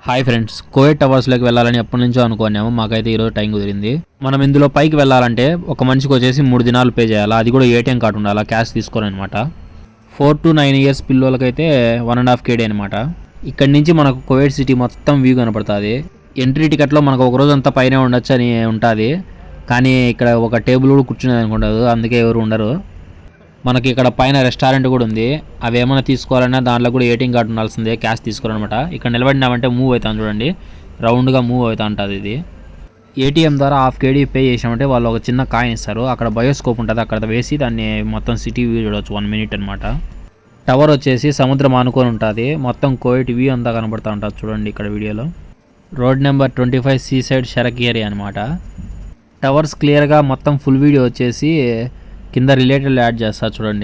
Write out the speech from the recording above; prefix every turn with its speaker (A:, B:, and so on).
A: Hi friends, Covid టవర్స్లోకి వెళ్ళాలని ఎప్పటి నుంచో అనుకున్నాము. మాకైతే ఈరోజు టైం కుదిరింది. మనం ఇందులో పైకి వెళ్ళాలంటే ఒక మనిషికి వచ్చేసి 3 దినాలు పే చేయాలా, అది కూడా ఏటీఎం కార్డు ఉండాలా, క్యాష్ తీసుకోరనమాట. 4 to 9 years పిల్లలకైతే 1.5 KD అనమాట. ఇక్కడ నుంచి మనకు కోవిడ్ సిటీ మొత్తం వ్యూ కనపడుతుంది. ఎంట్రీ టికెట్లో మనకు ఒక రోజు అంతా పైన ఉండొచ్చు అని ఉంటుంది, కానీ ఇక్కడ ఒక టేబుల్ కూడా కూర్చునేది అనుకుంటారు, అందుకే ఎవరు ఉండరు. మనకి ఇక్కడ పైన రెస్టారెంట్ కూడా ఉంది. అవి ఏమైనా తీసుకోవాలన్నా దాంట్లో కూడా ఏటీఎం కార్డు ఉండాల్సిందే, క్యాష్ తీసుకోవాలన్నమాట. ఇక్కడ నిలబడినామంటే మూవ్ అవుతాం, చూడండి రౌండ్గా మూవ్ అవుతా ఉంటుంది. ఇది ఏటీఎం ద్వారా 1/2 KD పే చేసామంటే వాళ్ళు ఒక చిన్న కాయిన్ ఇస్తారు. అక్కడ బయోస్కోప్ ఉంటుంది, అక్కడ వేసి దాన్ని మొత్తం సిటీ వ్యూ చూడవచ్చు 1 minute అనమాట. టవర్ వచ్చేసి సముద్రం ఆనుకొని ఉంటుంది, మొత్తం కోవిడ్ వ్యూ అంతా కనబడుతూ ఉంటుంది చూడండి ఇక్కడ వీడియోలో. రోడ్ నెంబర్ 25 సీ సైడ్ షరక్ ఏరియా అనమాట. టవర్స్ క్లియర్గా మొత్తం ఫుల్ వీడియో వచ్చేసి కింద రిలేటెడ్ యాడ్ చేస్తారు చూడండి.